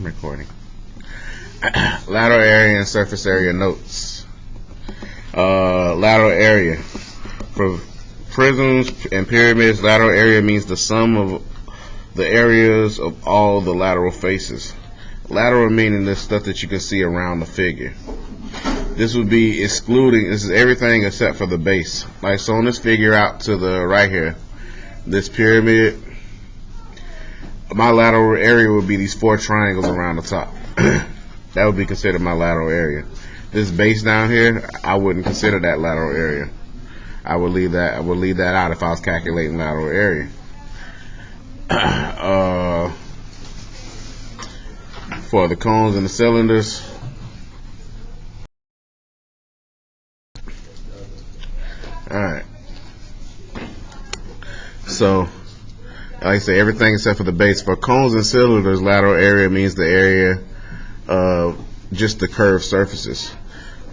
I'm recording. Lateral area and surface area notes. Lateral area. For prisms and pyramids, lateral area means the sum of the areas of all the lateral faces. Lateral meaning the stuff that you can see around the figure. This would be excluding, this is everything except for the base. Like, so on this figure out to the right here, this pyramid, my lateral area would be these 4 triangles around the top. That would be considered my lateral area. This base down here, I wouldn't consider that lateral area. I would leave that out if I was calculating lateral area. For the cones and the cylinders, alright. So, like I say, everything except for the base. For cones and cylinders, lateral area means the area of just the curved surfaces.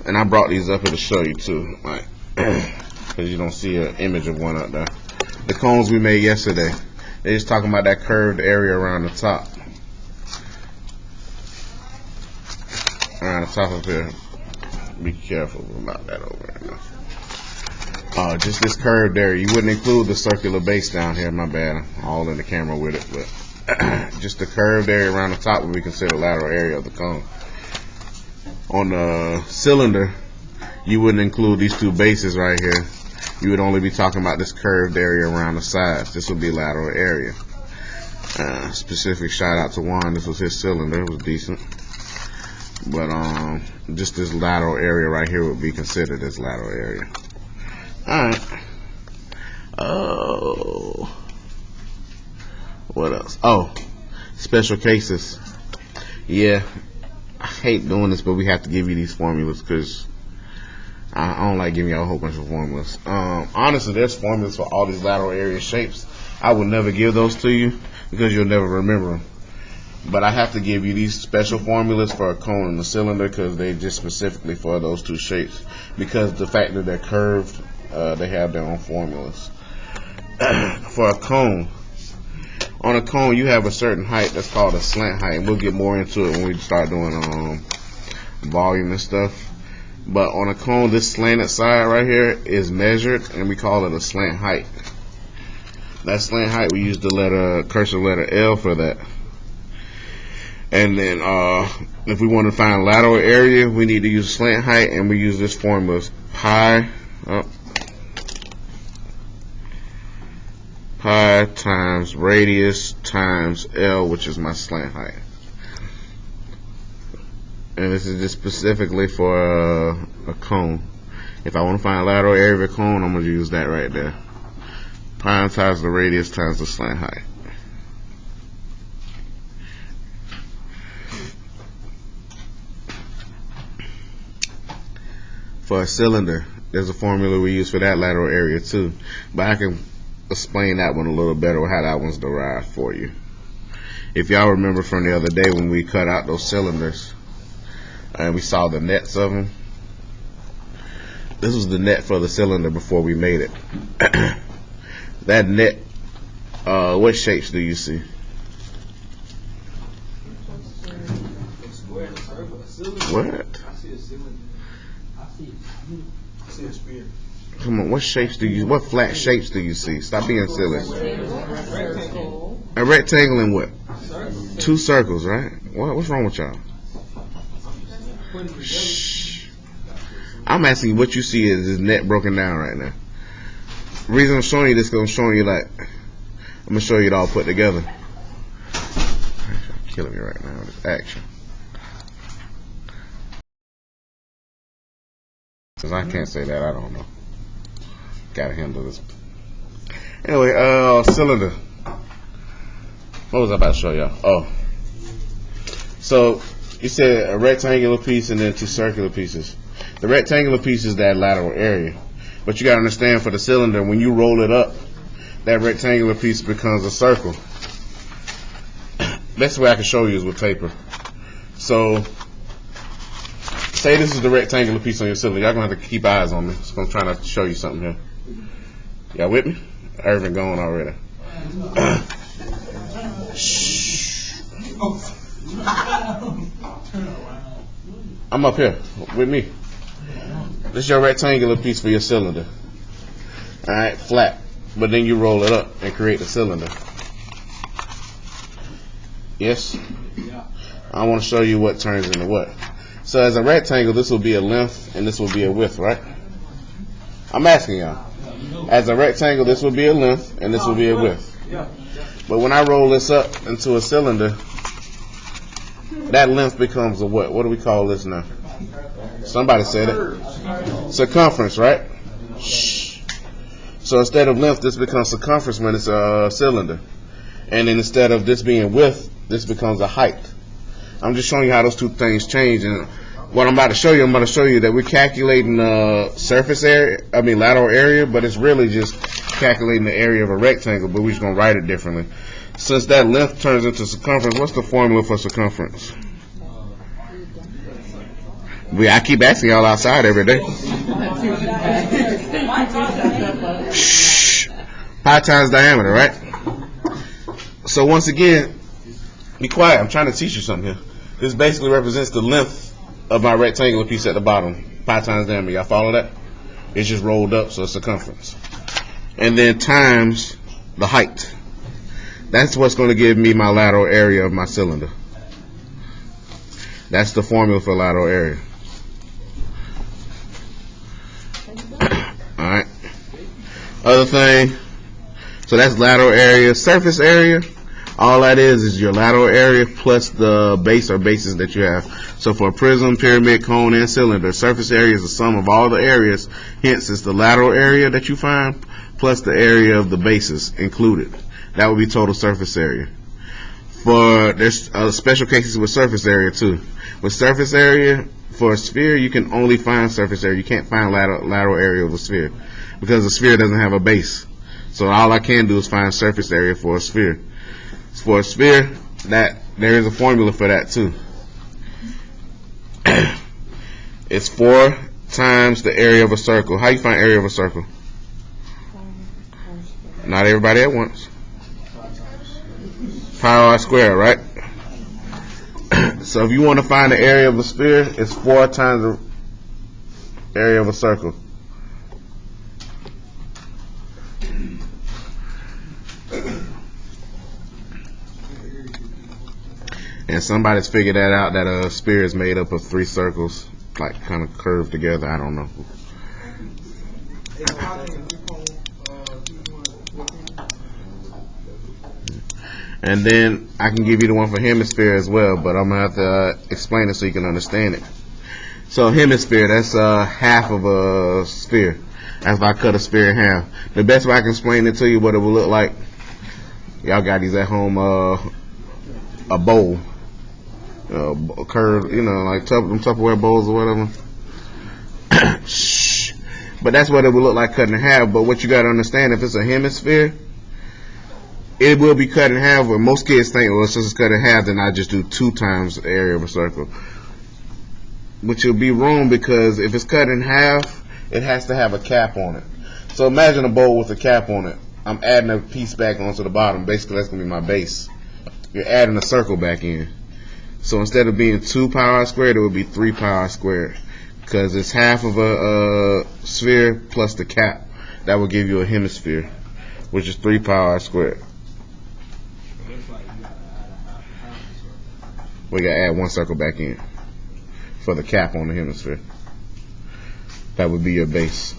And I brought these up here to show you too, like, because you don't see an image of one up there. The cones we made yesterday, they're just talking about that curved area around the top. Around the top of here. Be careful about that over there. Just this curved area. You wouldn't include the circular base down here. My bad. I'm all in the camera with it, but just the curved area around the top would be considered lateral area of the cone. On the cylinder, you wouldn't include these 2 bases right here. You would only be talking about this curved area around the sides. This would be lateral area. Specific shout out to Juan. This was his cylinder. It was decent. But just this lateral area right here would be considered as lateral area. Alright. Oh. What else? Oh, special cases. Yeah. I hate doing this, but we have to give you these formulas because I don't like giving you a whole bunch of formulas. Honestly, there's formulas for all these lateral area shapes. I would never give those to you because you'll never remember them. But I have to give you these special formulas for a cone and a cylinder because they're just specifically for those 2 shapes. Because the fact that they're curved, they have their own formulas. For a cone, on a cone you have a certain height that's called a slant height. We'll get more into it when we start doing volume and stuff. But on a cone, this slanted side right here is measured, and we call it a slant height. That slant height, we use the cursive letter L for that. And then if we want to find lateral area, we need to use slant height, and we use this formula: pi times radius times L, which is my slant height. And this is just specifically for a cone. If I want to find lateral area of a cone, I'm going to use that right there. Pi times the radius times the slant height. For a cylinder, there's a formula we use for that lateral area too. But I can explain that one a little better, how that one's derived for you. If y'all remember from the other day when we cut out those cylinders and we saw the nets of them, this was the net for the cylinder before we made it. That net, what shapes do you see? What? Come on, what flat shapes do you see? Stop being silly. A rectangle and what? 2 circles, right? What's wrong with y'all? Shh. I'm asking you what you see is this net broken down right now. The reason I'm showing you this because I'm showing you I'm gonna show you it all put together. You're killing me right now with this action. Cause I can't say that, I don't know. Gotta handle this. Anyway, cylinder. What was I about to show y'all? Oh. So, you said a rectangular piece and then 2 circular pieces. The rectangular piece is that lateral area. But you gotta understand, for the cylinder, when you roll it up, that rectangular piece becomes a circle. Best way I can show you is with paper. So, say this is the rectangular piece on your cylinder. Y'all gonna have to keep eyes on me. So I'm trying to show you something here. Y'all with me? Irvin gone already. Shh. I'm up here with me. This is your rectangular piece for your cylinder. Alright, flat. But then you roll it up and create the cylinder. Yes? I want to show you what turns into what. So as a rectangle, this will be a length and this will be a width, right? I'm asking y'all. As a rectangle, this will be a length and this will be a width. But when I roll this up into a cylinder, that length becomes a what? What do we call this now? Somebody said it. Circumference, right? Shh. So instead of length, this becomes circumference when it's a cylinder. And then instead of this being width, this becomes a height. I'm just showing you how those two things change. And what I'm about to show you that we're calculating surface area, lateral area, but it's really just calculating the area of a rectangle, but we're just going to write it differently. Since that length turns into circumference, what's the formula for circumference? I keep asking y'all outside every day. Shh. Pi times diameter, right? So once again, be quiet. I'm trying to teach you something here. This basically represents the length of my rectangular piece at the bottom. Pi times diameter. Y'all follow that? It's just rolled up, so it's circumference. And then times the height. That's what's going to give me my lateral area of my cylinder. That's the formula for lateral area. Alright. Other thing. So that's lateral area. Surface area. All that is your lateral area plus the base or bases that you have. So for a prism, pyramid, cone, and cylinder, surface area is the sum of all the areas. Hence, it's the lateral area that you find plus the area of the bases included. That would be total surface area. There's special cases with surface area too. With surface area, for a sphere, you can only find surface area. You can't find lateral area of a sphere because the sphere doesn't have a base. So all I can do is find surface area for a sphere. For a sphere, there is a formula for that too. It's 4 times the area of a circle. How you find area of a circle? Not everybody at once. Pi r squared, right? So if you want to find the area of a sphere, it's 4 times the area of a circle. And somebody's figured that out, that a sphere is made up of 3 circles, like kind of curved together. I don't know. And then I can give you the one for hemisphere as well, but I'm going to have to explain it so you can understand it. So hemisphere, that's half of a sphere. That's if I cut a sphere in half. The best way I can explain it to you what it will look like, y'all got these at home, a bowl. A curve, like them Tupperware bowls or whatever. But that's what it would look like cut in half. But what you got to understand, if it's a hemisphere, it will be cut in half. But most kids think, well, since it's cut in half, then I just do 2 times the area of a circle. But you'll be wrong, because if it's cut in half, it has to have a cap on it. So imagine a bowl with a cap on it. I'm adding a piece back onto the bottom. Basically, that's going to be my base. You're adding a circle back in. So instead of being 2 pi r squared, it would be 3 pi r squared, because it's half of a sphere plus the cap. That will give you a hemisphere, which is 3 pi r squared. We got to add 1 circle back in for the cap on the hemisphere. That would be your base.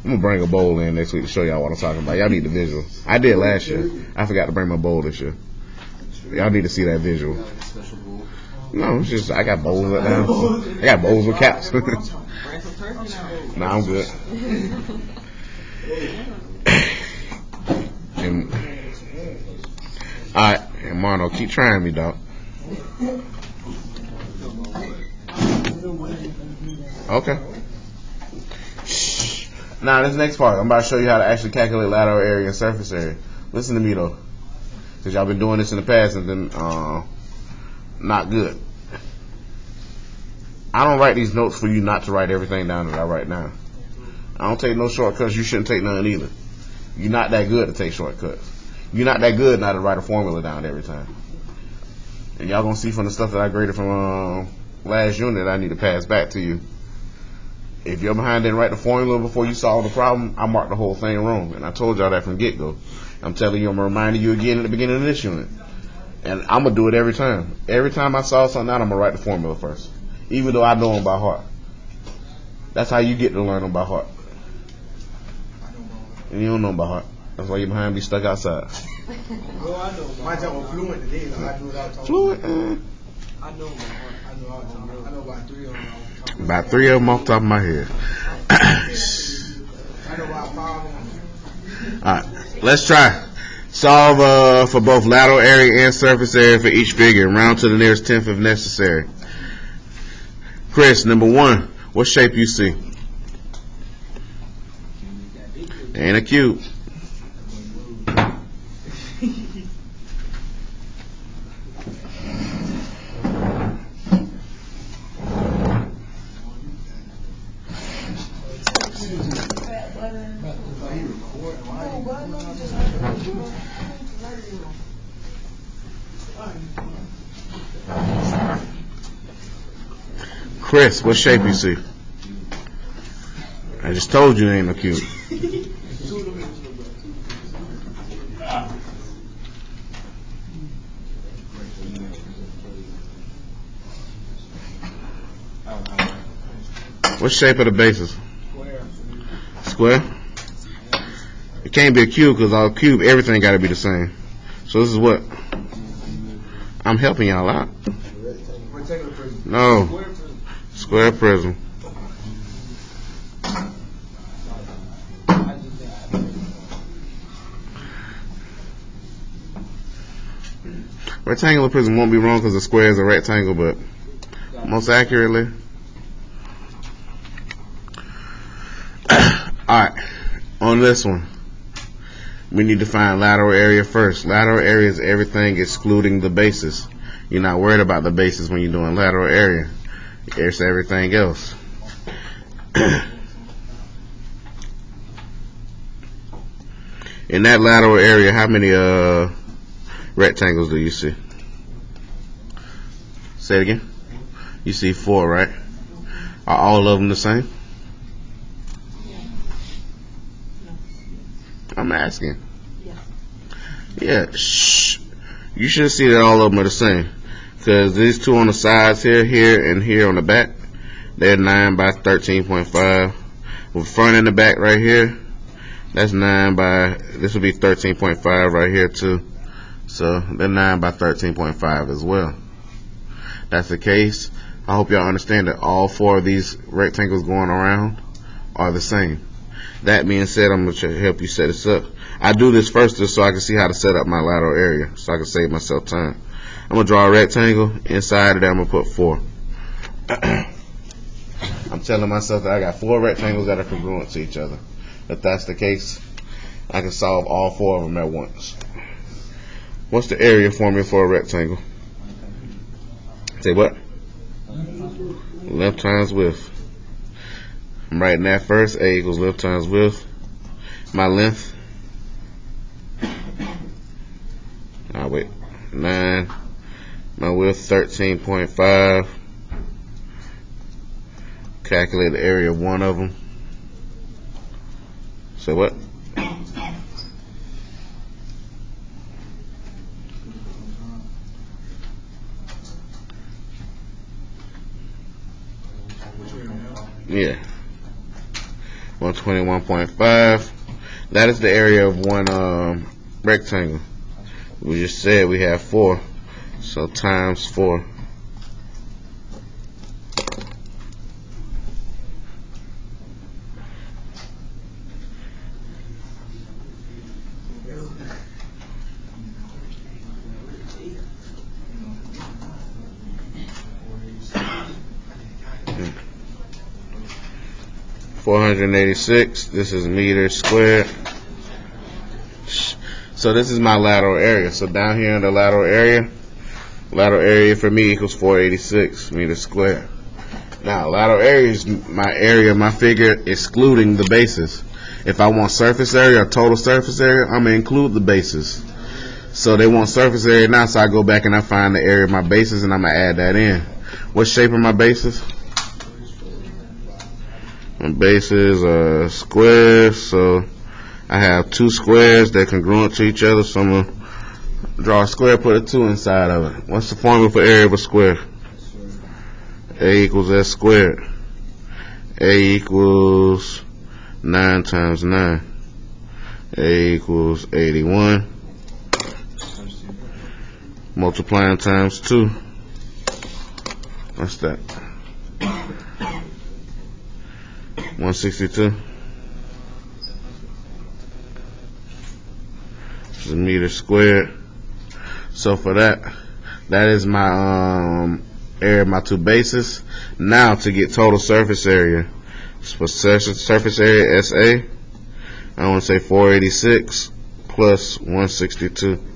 I'm going to bring a bowl in next week to show y'all what I'm talking about. Y'all need the visual. I did last year. I forgot to bring my bowl this year. Y'all need to see that visual. No, it's just I got bowls right now. I got bowls with caps. Nah, I'm good. Alright, and Marno, keep trying me, dog. Okay. Now this next part, I'm about to show you how to actually calculate lateral area and surface area. Listen to me though, because y'all been doing this in the past and then not good. I don't write these notes for you not to write everything down that I write down. I don't take no shortcuts. You shouldn't take none either. You're not that good to take shortcuts. You're not that good not to write a formula down every time. And y'all gonna see from the stuff that I graded from last unit I need to pass back to you. If you're behind didn't write the formula before you solve the problem, I marked the whole thing wrong. And I told y'all that from get-go. I'm telling you, I'm reminding you again at the beginning of this unit. And I'm going to do it every time. Every time I solve something out, I'm going to write the formula first. Even though I know them by heart. That's how you get to learn them by heart. And you don't know them by heart. That's why you're behind me stuck outside. Well, I know. My job was fluent today. So I do it all the time. Fluent? I know by heart. I know all the time. I know about 3 of them. About 3 of them off the top of my head. I know about 5 of them. Alright, let's try. Solve for both lateral area and surface area for each figure. Round to the nearest tenth if necessary. Chris, number 1, what shape you see? Ain't a cube. Chris, what shape you see? I just told you it ain't no cube. What shape are the bases? Square? It can't be a cube because all cube, everything got to be the same. So this is what? I'm helping y'all out. No. Square prism. Rectangular prism won't be wrong because a square is a rectangle, but most accurately. Alright, on this one, we need to find lateral area first. Lateral area is everything excluding the bases. You're not worried about the bases when you're doing lateral area. It's everything else. In that lateral area, how many rectangles do you see? Say it again. You see 4, right? Are all of them the same? I'm asking. Yeah. Shh. You should see that all of them are the same. Because these two on the sides here, and here on the back, they're 9 by 13.5. With front and the back right here, that's 9 by, this would be 13.5 right here too. So they're 9 by 13.5 as well. That's the case. I hope y'all understand that all 4 of these rectangles going around are the same. That being said, I'm going to help you set this up. I do this first just so I can see how to set up my lateral area, so I can save myself time. I'm going to draw a rectangle. Inside of that, I'm going to put 4. I'm telling myself that I got 4 rectangles that are congruent to each other. If that's the case, I can solve all 4 of them at once. What's the area formula for a rectangle? Say what? Length times width. I'm writing that first. A equals length times width. My length. Wait. 9. My width 13.5. Calculate the area of one of them. Say what? Yeah. 121.5. That is the area of one rectangle. We just said we have 4. So times 4. Hmm. 486. This is meters squared. So this is my lateral area. So down here in the lateral area for me equals 486 meters squared. Now, lateral area is my figure excluding the bases. If I want surface area or total surface area, I'm going to include the bases. So they want surface area now, so I go back and I find the area of my bases and I'm going to add that in. What shape are my bases? My bases are squares, so I have two squares that are congruent to each other, so I'm going to draw a square, put a 2 inside of it. What's the formula for area of a square? A equals S squared. A equals 9 times 9. A equals 81. Multiplying times 2. What's that? 162. This is a meter squared. So for that is my area of my two bases. Now to get total surface area, for surface area SA, I want to say 486 plus 162.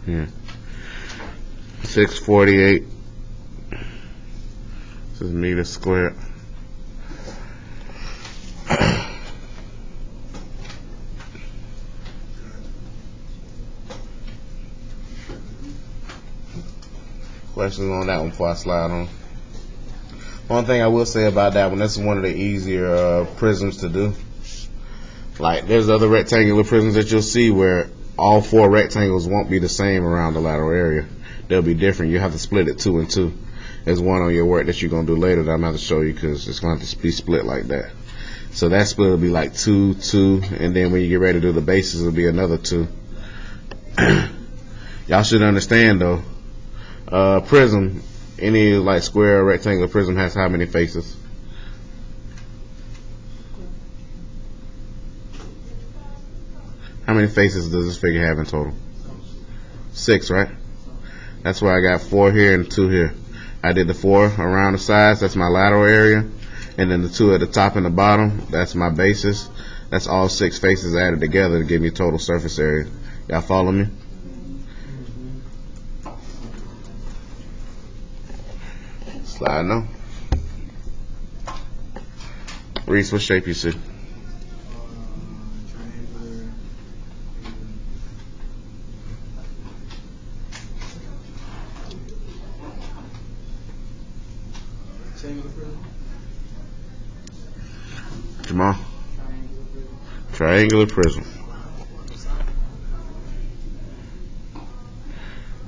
Yeah. 648. This is meters squared. Questions on that one before I slide on? One thing I will say about that one, this is one of the easier prisms to do. Like, there's other rectangular prisms that you'll see where all 4 rectangles won't be the same around the lateral area. They'll be different. You have to split it 2 and 2. There's one on your work that you're going to do later that I'm going to show you because it's going to have to be split like that. So that split will be like 2, 2, and then when you get ready to do the bases, it'll be another 2. Y'all should understand though, prism, any like square or rectangular prism has how many faces? How many faces does this figure have in total? 6, right? That's why I got 4 here and 2 here. I did the 4 around the sides, that's my lateral area. And then the 2 at the top and the bottom, that's my bases. That's all 6 faces added together to give me total surface area. Y'all follow me? Slide on. Reese, what shape you see? Jamal? Triangular prism.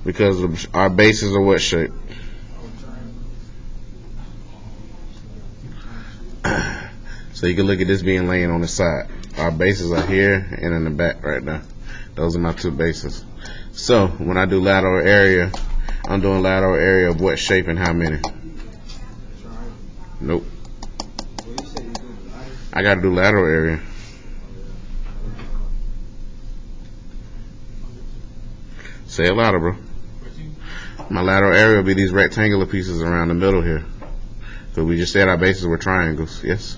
Because our bases are what shape? So you can look at this being laying on the side. Our bases are here and in the back right now. Those are my 2 bases. So when I do lateral area, I'm doing lateral area of what shape and how many? Nope. I gotta do lateral area. Say it louder, bro. My lateral area will be these rectangular pieces around the middle here. So we just said our bases were triangles. Yes?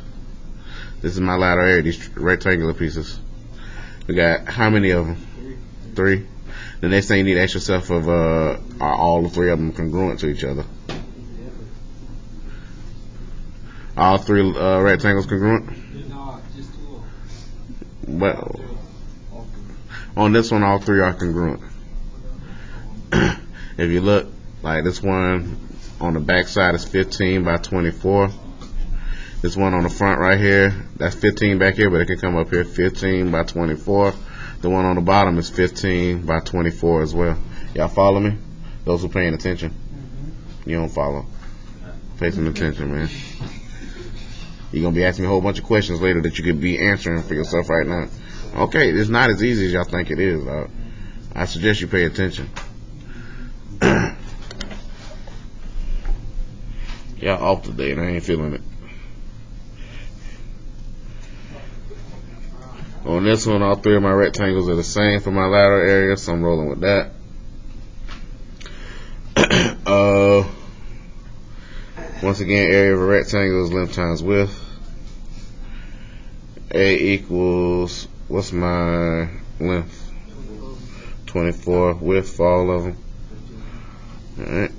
This is my lateral area, these rectangular pieces. We got how many of them? 3. The next thing you need to ask yourself of are all 3 of them congruent to each other? All 3 rectangles congruent? No, just 2. Well, on this one, all 3 are congruent. If you look, like this one on the back side is 15 by 24. This one on the front right here, that's 15 back here, but it can come up here 15 by 24. The one on the bottom is 15 by 24 as well. Y'all follow me? Those who paying attention? You don't follow. Pay some attention, man. You're going to be asking me a whole bunch of questions later that you could be answering for yourself right now. Okay, it's not as easy as y'all think it is. I suggest you pay attention. Y'all off today and I ain't feeling it. On this one, all 3 of my rectangles are the same for my lateral area, so I'm rolling with that. Once again, area of a rectangle is length times width. A equals, what's my length? 24. Width for all of them. Alright.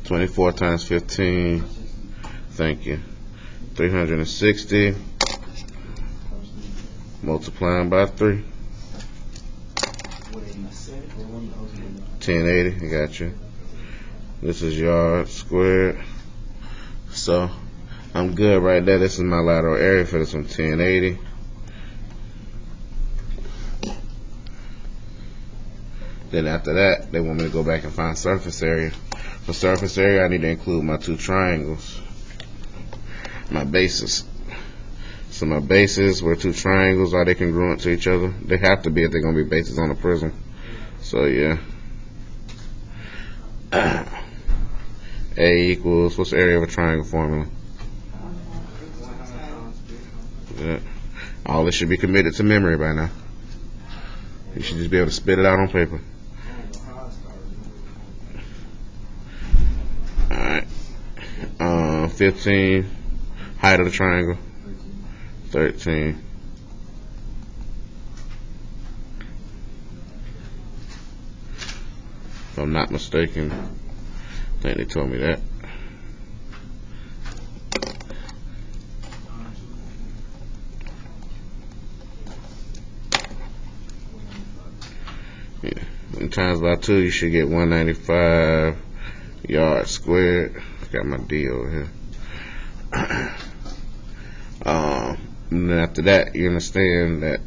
24 times 15. Thank you. 360. Multiplying by 3. 1080. I got you. This is yards squared. So I'm good right there. This is my lateral area for this one, 1080. Then after that, they want me to go back and find surface area. For surface area, I need to include my two triangles, my bases. So my bases were two triangles. Are they congruent to each other? They have to be if they're going to be bases on a prism. So yeah. A equals, what's the area of a triangle formula? Yeah. All this should be committed to memory by now. You should just be able to spit it out on paper. Alright. 15. Height of the triangle. 13. If I'm not mistaken, I think they told me that. Yeah. And times by 2, you should get 195 yards squared. Got my D over here. And then after that, you understand that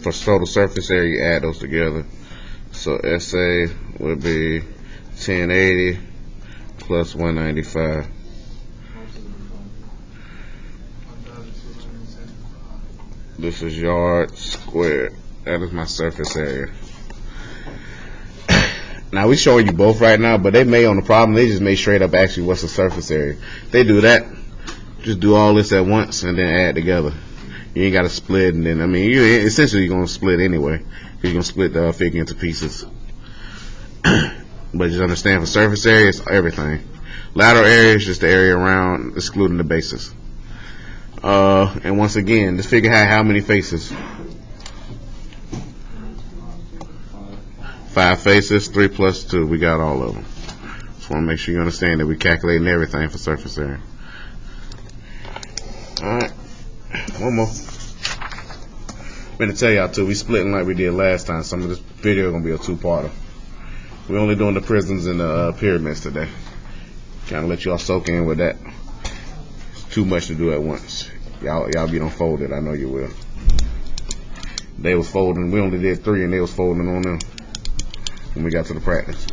for total surface area, you add those together. So SA would be 1080 plus 195. This is yards squared. That is my surface area. Now we showing you both right now, but they may on the problem, they just made straight up actually what's the surface area. They do that, just do all this at once and then add together. You ain't got to split, and then, I mean, essentially you're going to split anyway, because you're going to split the figure into pieces. But just understand, for surface area, it's everything. Lateral area is just the area around, excluding the bases. And once again, this figure had how many faces? 5 faces, 3 plus 2. We got all of them. Just want to make sure you understand that we're calculating everything for surface area. Alright. One more. I'm going to tell y'all too, we splitting like we did last time. Some of this video is going to be a two-parter. We're only doing the prisms and the pyramids today. Kind of let y'all soak in with that. It's too much to do at once. Y'all be done folded. I know you will. They was folding. We only did 3 and they was folding on them when we got to the practice.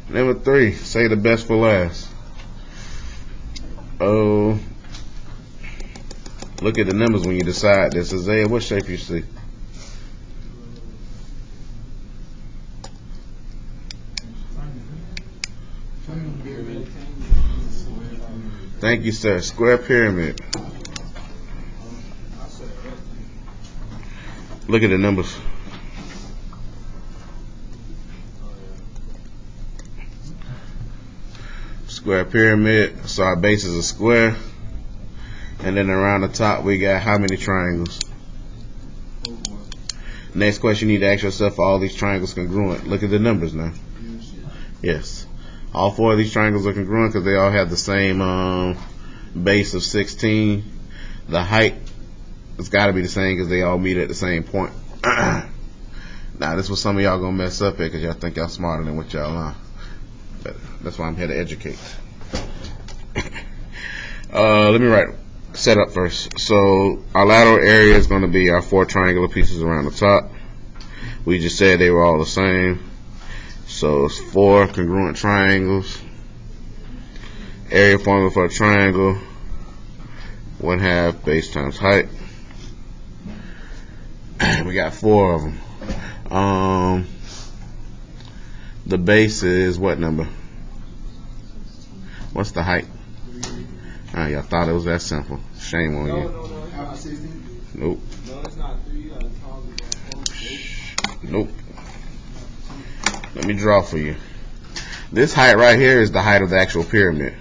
Number 3, say the best for last. Oh, look at the numbers when you decide this. Isaiah, what shape you see? Thank you, sir. Square pyramid. Look at the numbers. Square pyramid. So our base is a square. And then around the top we got how many triangles? Next question you need to ask yourself, are all these triangles congruent? Look at the numbers now. Yes. All 4 of these triangles are congruent because they all have the same base of 16. The height has got to be the same because they all meet at the same point. Now this was some of y'all gonna mess up at because y'all think y'all smarter than what y'all are. But that's why I'm here to educate. Let me write set up first. So our lateral area is going to be our 4 triangular pieces around the top. We just said they were all the same. So it's 4 congruent triangles. Area formula for a triangle: 1/2 base times height. We got 4 of them. The base is what number? What's the height? Y'all thought it was that simple. Shame on you. Nope. No, it's not 3. You gotta count it. Nope. Let me draw for you. This height right here is the height of the actual pyramid.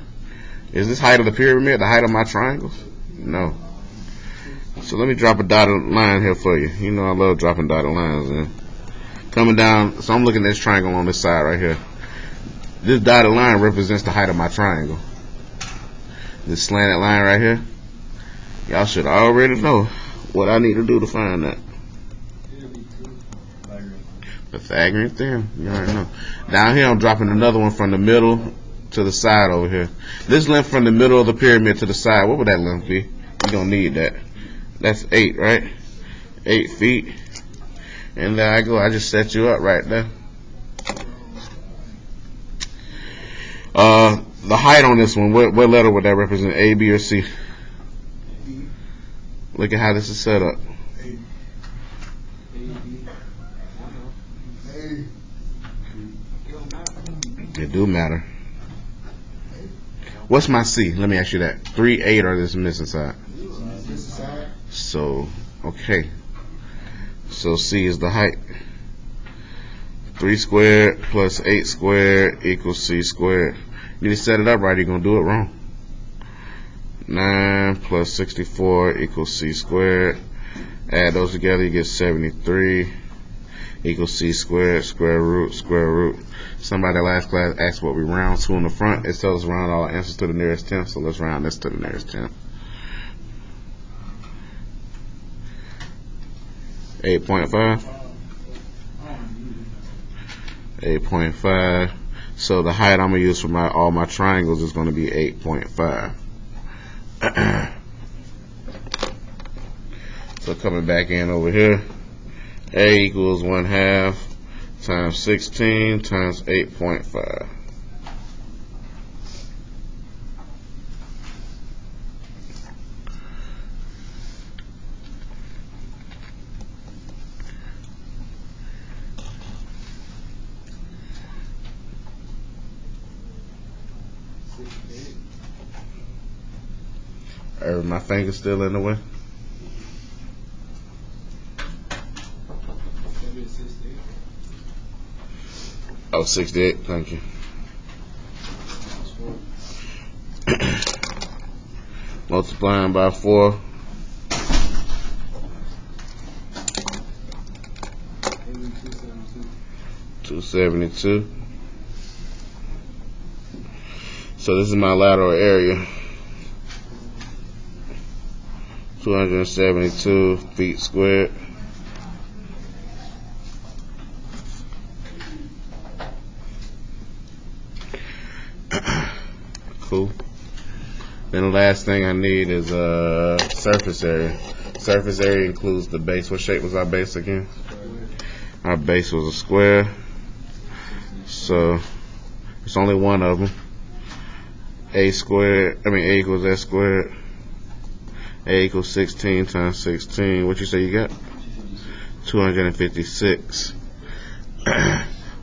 Is this height of the pyramid the height of my triangles? No. So let me drop a dotted line here for you. You know I love dropping dotted lines in. Coming down, so I'm looking at this triangle on this side right here. This dotted line represents the height of my triangle. This slanted line right here, y'all should already know what I need to do to find that. Pythagorean theorem, you already know. Down here I'm dropping another one from the middle to the side over here. This length from the middle of the pyramid to the side, what would that length be? You don't need that. That's 8, right? 8 feet. And there I go. I just set you up right there. The height on this one, what letter would that represent? A, B, or C? Look at how this is set up. It do matter. What's my C? Let me ask you that. 3, 8, or this missing side? So, okay. So C is the height. 3 squared plus 8 squared equals C squared. You need to set it up right, you're going to do it wrong. 9 plus 64 equals C squared. Add those together, you get 73 equals C squared, square root, square root. Somebody last class asked what we round to in the front. It tells us round all our answers to the nearest 10, so let's round this to the nearest 10. 8.5. 8.5. So the height I'm going to use for all my triangles is going to be 8.5. So coming back in over here, A equals 1/2 times 16 times 8.5. Are my fingers still in the way? Oh, 68, thank you. Multiplying by 4. $272. So this is my lateral area. 272 feet squared. Cool. Then the last thing I need is surface area. Surface area includes the base. What shape was our base again? Our base was a square. So it's only one of them. A equals S squared. A equals 16 times 16. What you say you got? 256.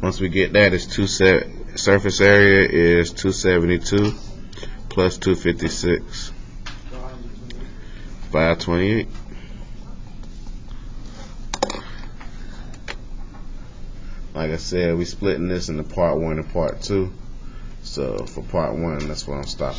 Once we get that, surface area is 272 plus 256. 528. Like I said, we splitting this into part 1 and part 2. So for part 1, that's where I'm stopping.